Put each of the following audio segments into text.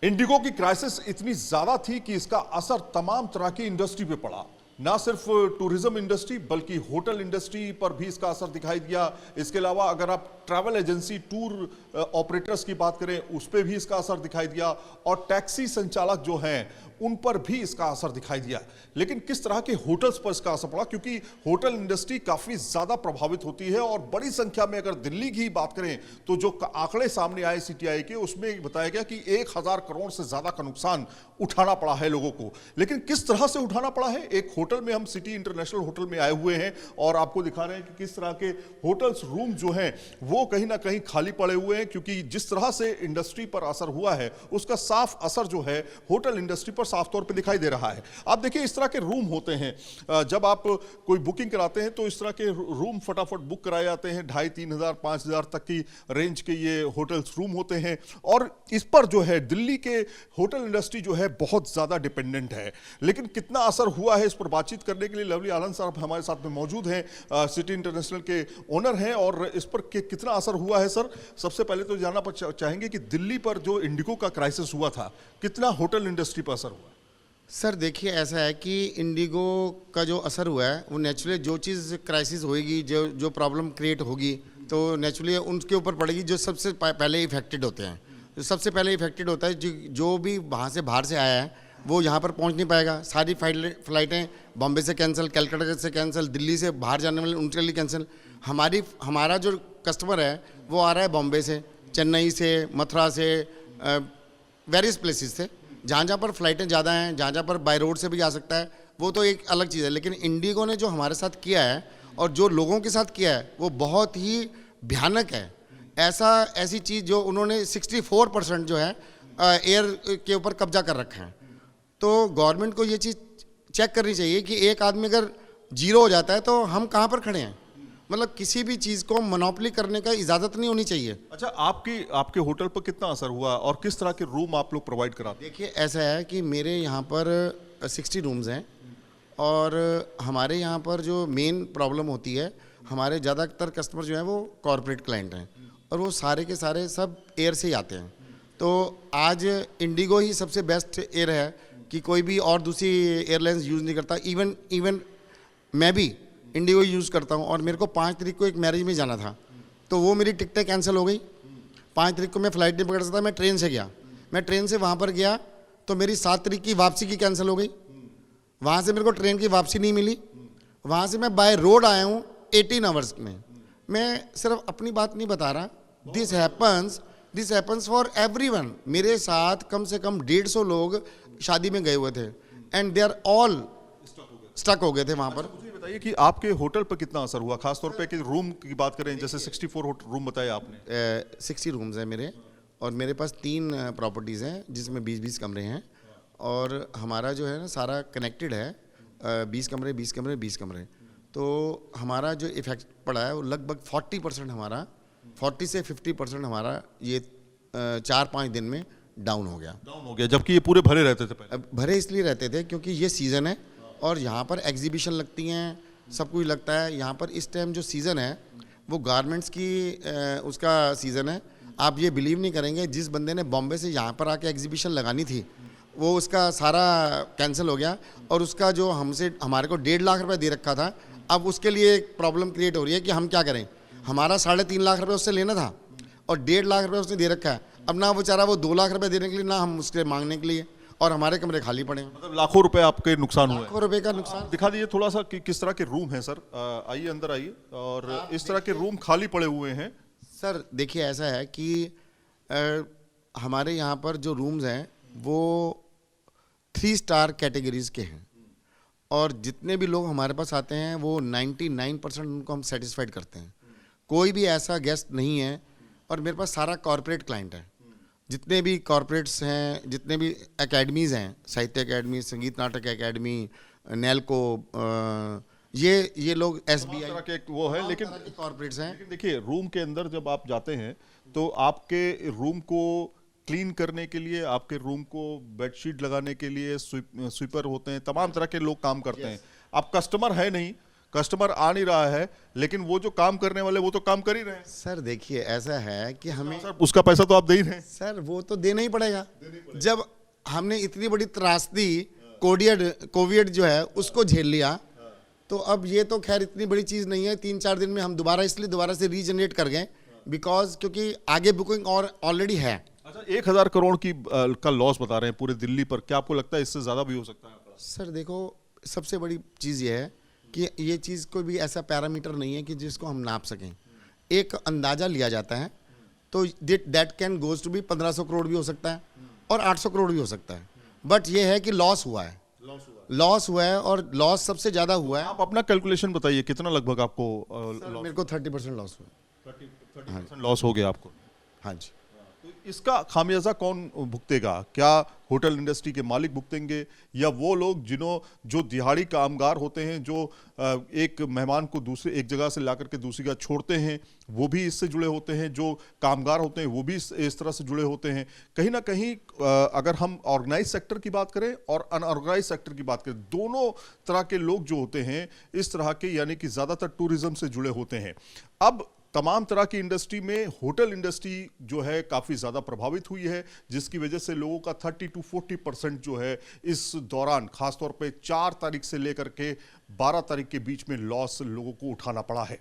Indigo की crisis इतनी ज्यादा थी कि इसका असर तमाम तरह की इंडस्ट्री पे पड़ा। ना सिर्फ टूरिज्म इंडस्ट्री बल्कि होटल इंडस्ट्री पर भी इसका असर दिखाई दिया। इसके अलावा अगर आप ट्रैवल एजेंसी टूर ऑपरेटर्स की बात करें उस पर भी इसका असर दिखाई दिया, और टैक्सी संचालक जो हैं उन पर भी इसका असर दिखाई दिया। लेकिन किस तरह के होटल्स पर इसका असर पड़ा, क्योंकि होटल इंडस्ट्री काफी ज्यादा प्रभावित होती है और बड़ी संख्या में अगर दिल्ली की बात करें तो जो आंकड़े सामने आए सीटीआई के, उसमें बताया गया कि 1000 करोड़ से ज्यादा का नुकसान उठाना पड़ा है लोगों को। लेकिन किस तरह से उठाना पड़ा है, एक होटल में हम सिटी इंटरनेशनल होटल में आए हुए हैं और आपको दिखा रहे हैं कि किस तरह के होटल्स रूम जो हैं वो कहीं ना कहीं खाली पड़े हुए हैं, क्योंकि जिस तरह से इंडस्ट्री पर असर हुआ है उसका साफ असर जो है होटल इंडस्ट्री पर साफ तौर पे दिखाई दे रहा है। आप देखिए इस तरह के रूम होते हैं, जब आप कोई बुकिंग कराते हैं तो इस तरह के रूम फटाफट बुक कराए जाते हैं। 2500-3000 5000 तक की रेंज के ये होटल्स रूम होते हैं, और इस पर जो है दिल्ली के होटल इंडस्ट्री जो है बहुत ज्यादा डिपेंडेंट है। लेकिन कितना असर हुआ है इस पर बातचीत करने के लिए लवली आनंद साहब हमारे साथ में मौजूद हैं, सिटी इंटरनेशनल के ओनर हैं, और इस पर कितना असर हुआ है। सर, सबसे पहले तो जानना चाहेंगे कि दिल्ली पर जो इंडिगो का क्राइसिस हुआ था, कितना होटल इंडस्ट्री पर असर हुआ? सर देखिए, ऐसा है कि इंडिगो का जो असर हुआ है वो नेचुरली जो चीज़ क्राइसिस होएगी, जो प्रॉब्लम क्रिएट होगी तो नेचुरली उनके ऊपर पड़ेगी जो सबसे पहले इफेक्टेड होते हैं। जो सबसे पहले इफेक्टेड होता है जो भी वहाँ से बाहर से आया है वो यहाँ पर पहुँच नहीं पाएगा। सारी फ्लाइटें बॉम्बे से कैंसिल, कलकत्ता से कैंसिल, दिल्ली से बाहर जाने वाले उनके लिए कैंसिल। हमारा जो कस्टमर है वो आ रहा है बॉम्बे से, चेन्नई से, मथुरा से, वेरियस प्लेसेस से। जहाँ जहाँ पर फ्लाइटें ज़्यादा हैं, जहाँ जहाँ पर बाय रोड से भी आ सकता है, वो तो एक अलग चीज़ है। लेकिन इंडिगो ने जो हमारे साथ किया है और जो लोगों के साथ किया है वो बहुत ही भयानक है। ऐसी चीज़ जो उन्होंने 64% जो है एयर के ऊपर कब्जा कर रखा है। तो गवर्नमेंट को ये चीज़ चेक करनी चाहिए कि एक आदमी अगर जीरो हो जाता है तो हम कहाँ पर खड़े हैं। मतलब किसी भी चीज़ को मोनोपोली करने का इजाज़त नहीं होनी चाहिए। अच्छा, आपके होटल पर कितना असर हुआ और किस तरह के रूम आप लोग प्रोवाइड कराते हैं? देखिए, ऐसा है कि मेरे यहाँ पर 60 रूम्स हैं, और हमारे यहाँ पर जो मेन प्रॉब्लम होती है, हमारे ज़्यादातर कस्टमर जो हैं वो कॉरपोरेट क्लाइंट हैं, और वो सारे के सारे सब एयर से ही आते हैं। तो आज इंडिगो ही सबसे बेस्ट एयर है कि कोई भी और दूसरी एयरलाइंस यूज़ नहीं करता। इवन मैं भी इंडिगो यूज़ करता हूँ, और मेरे को 5 तारीख को एक मैरिज में जाना था तो वो मेरी टिकटें कैंसिल हो गई। 5 तारीख को मैं फ़्लाइट नहीं पकड़ सकता, मैं ट्रेन से गया। मैं ट्रेन से वहाँ पर गया तो मेरी 7 तारीख की वापसी की कैंसिल हो गई। वहाँ से मेरे को ट्रेन की वापसी नहीं मिली। वहाँ से मैं बाय रोड आया हूँ 18 आवर्स में। मैं सिर्फ अपनी बात नहीं बता रहा, दिस हैपन्स फॉर एवरीवन। मेरे साथ कम से कम 150 लोग शादी में गए हुए थे, and they are all stuck हो गए थे वहाँ पर। मुझे बताइए कि आपके होटल पर कितना असर हुआ, खासतौर पे कि रूम की बात करें, जैसे 64 रूम बताया आपने। 60 रूम्स हैं मेरे, और मेरे पास 3 प्रॉपर्टीज़ हैं जिसमें 20-20 कमरे हैं, और हमारा जो है ना सारा कनेक्टेड है। 20 कमरे 20 कमरे 20 कमरे। तो हमारा जो इफेक्ट पड़ा है वो लगभग 40% हमारा, 40 से 50% हमारा ये 4-5 दिन में डाउन हो गया। जबकि ये पूरे भरे रहते थे पहले। भरे इसलिए रहते थे क्योंकि ये सीज़न है और यहाँ पर एग्जीबिशन लगती हैं, सब कुछ लगता है। यहाँ पर इस टाइम जो सीज़न है वो गारमेंट्स की उसका सीज़न है। आप ये बिलीव नहीं करेंगे, जिस बंदे ने बॉम्बे से यहाँ पर आके एग्जीबिशन लगानी थी वो उसका सारा कैंसिल हो गया, और उसका जो हमारे को 1.5 लाख रुपये दे रखा था, अब उसके लिए एक प्रॉब्लम क्रिएट हो रही है कि हम क्या करें। हमारा 3.5 लाख रुपये उससे लेना था और 1.5 लाख रुपये उसने दे रखा है। अब ना बेचारा वो 2 लाख रुपये देने के लिए, ना हम उसके मांगने के लिए, और हमारे कमरे खाली पड़े हैं। मतलब लाखों रुपए आपके नुकसान हुए। लाखों रुपए का नुकसान। दिखा दीजिए थोड़ा सा कि किस तरह के रूम हैं सर। आइए अंदर आइए, और इस तरह के रूम खाली पड़े हुए हैं। सर देखिए, ऐसा है कि हमारे यहाँ पर जो रूम्स हैं वो 3 स्टार कैटेगरीज़ के हैं, और जितने भी लोग हमारे पास आते हैं वो 99% उनको हम सेटिस्फाइड करते हैं। कोई भी ऐसा गेस्ट नहीं है, और मेरे पास सारा कॉरपोरेट क्लाइंट है। जितने भी कॉरपोरेट्स हैं, जितने भी एकेडमीज़ हैं, साहित्य एकेडमी, संगीत नाटक एकेडमी, नेल्को, ये लोग SBI के वो है। लेकिन कॉरपोरेट्स हैं। लेकिन देखिए, रूम के अंदर जब आप जाते हैं तो आपके रूम को क्लीन करने के लिए, आपके रूम को बेडशीट लगाने के लिए स्वीपर होते हैं, तमाम तरह के लोग काम करते हैं। आप कस्टमर है नहीं, कस्टमर आ नहीं रहा है, लेकिन वो जो काम करने वाले वो तो काम कर ही रहे हैं। सर देखिए ऐसा है कि हमें, सर उसका पैसा तो आप दे ही रहे हैं। सर वो तो देना ही पड़ेगा। जब हमने इतनी बड़ी त्रासदी कोविड जो है उसको झेल लिया, तो अब ये तो खैर इतनी बड़ी चीज़ नहीं है। 3-4 दिन में हम दोबारा से रीजनरेट कर गए, बिकॉज क्योंकि आगे बुकिंग और ऑलरेडी है। अच्छा, 1,000 करोड़ की का लॉस बता रहे हैं पूरे दिल्ली पर, क्या आपको लगता है इससे ज्यादा भी हो सकता है? सर देखो, सबसे बड़ी चीज़ ये है कि ये चीज़ कोई भी ऐसा पैरामीटर नहीं है कि जिसको हम नाप सकें। एक अंदाज़ा लिया जाता है, तो दैट कैन गोज टू भी 1500 करोड़ भी हो सकता है और 800 करोड़ भी हो सकता है। बट ये है कि लॉस हुआ है, लॉस हुआ है, और लॉस सबसे ज़्यादा हुआ है। आप अपना कैलकुलेशन बताइए, कितना लगभग आपको मेरे को 30% लॉस हुआ। 30% लॉस हो गया आपको? हाँ जी। तो इसका खामियाजा कौन भुगतेगा? क्या होटल इंडस्ट्री के मालिक भुगतेंगे, या वो लोग जो दिहाड़ी कामगार होते हैं, जो एक मेहमान को दूसरे एक जगह से लाकर के दूसरी जगह छोड़ते हैं, वो भी इससे जुड़े होते हैं, जो कामगार होते हैं वो भी इस तरह से जुड़े होते हैं। कहीं ना कहीं अगर हम ऑर्गेनाइज सेक्टर की बात करें और अनऑर्गेनाइज सेक्टर की बात करें, दोनों तरह के लोग जो होते हैं इस तरह के, यानी कि ज्यादातर टूरिज्म से जुड़े होते हैं। अब तमाम तरह की इंडस्ट्री में होटल इंडस्ट्री जो है काफ़ी ज़्यादा प्रभावित हुई है, जिसकी वजह से लोगों का 30 to 40% जो है इस दौरान, खासतौर पे 4 तारीख से लेकर के 12 तारीख के बीच में लॉस लोगों को उठाना पड़ा है।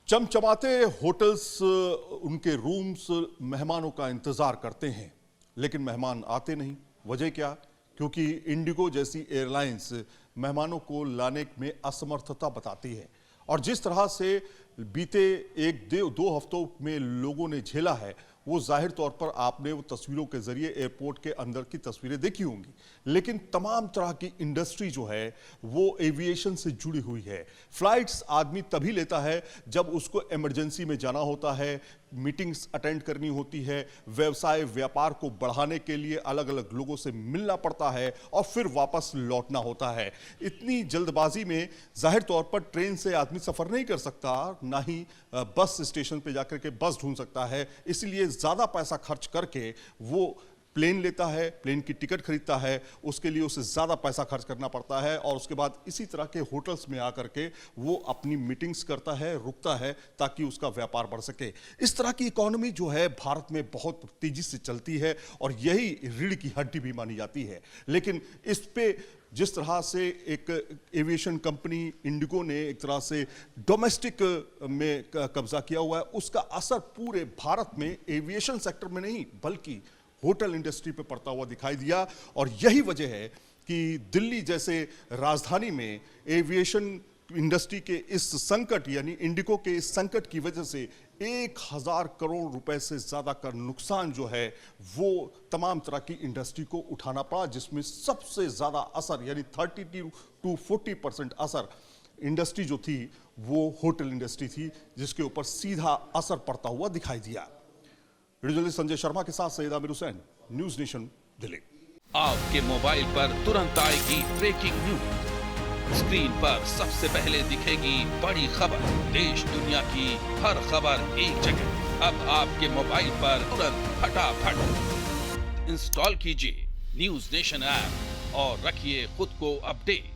चमचमाते होटल्स, उनके रूम्स मेहमानों का इंतज़ार करते हैं, लेकिन मेहमान आते नहीं। वजह क्या? क्योंकि इंडिगो जैसी एयरलाइंस मेहमानों को लाने में असमर्थता बताती है, और जिस तरह से बीते 1-2 हफ्तों में लोगों ने झेला है, वो जाहिर तौर पर आपने वो तस्वीरों के जरिए एयरपोर्ट के अंदर की तस्वीरें देखी होंगी। लेकिन तमाम तरह की इंडस्ट्री जो है वो एविएशन से जुड़ी हुई है। फ्लाइट्स आदमी तभी लेता है जब उसको इमरजेंसी में जाना होता है, मीटिंग्स अटेंड करनी होती है, व्यवसाय व्यापार को बढ़ाने के लिए अलग अलग लोगों से मिलना पड़ता है, और फिर वापस लौटना होता है। इतनी जल्दबाजी में जाहिर तौर पर ट्रेन से आदमी सफ़र नहीं कर सकता, ना ही बस स्टेशन पे जाकर के बस ढूंढ सकता है। इसलिए ज़्यादा पैसा खर्च करके वो प्लेन लेता है, प्लेन की टिकट खरीदता है, उसके लिए उसे ज़्यादा पैसा खर्च करना पड़ता है, और उसके बाद इसी तरह के होटल्स में आकर के वो अपनी मीटिंग्स करता है, रुकता है, ताकि उसका व्यापार बढ़ सके। इस तरह की इकोनॉमी जो है भारत में बहुत तेज़ी से चलती है, और यही रीढ़ की हड्डी भी मानी जाती है। लेकिन इस पे जिस तरह से एक एविएशन कंपनी इंडिगो ने एक तरह से डोमेस्टिक में कब्जा किया हुआ है, उसका असर पूरे भारत में एविएशन सेक्टर में नहीं बल्कि होटल इंडस्ट्री पे पड़ता हुआ दिखाई दिया। और यही वजह है कि दिल्ली जैसे राजधानी में एविएशन इंडस्ट्री के इस संकट, यानी इंडिगो के इस संकट की वजह से 1,000 करोड़ रुपए से ज्यादा का नुकसान जो है वो तमाम तरह की इंडस्ट्री को उठाना पड़ा, जिसमें सबसे ज्यादा असर, यानी 30 to 40% असर इंडस्ट्री जो थी वो होटल इंडस्ट्री थी, जिसके ऊपर सीधा असर पड़ता हुआ दिखाई दिया। जर्नलिस्ट संजय शर्मा के साथ सैयद आमिर हुसैन, न्यूज नेशन, दिल्ली। आपके मोबाइल पर तुरंत आएगी ब्रेकिंग न्यूज। स्क्रीन पर सबसे पहले दिखेगी बड़ी खबर, देश दुनिया की हर खबर एक जगह। अब आपके मोबाइल पर तुरंत फटाफट इंस्टॉल कीजिए न्यूज नेशन ऐप और रखिए खुद को अपडेट।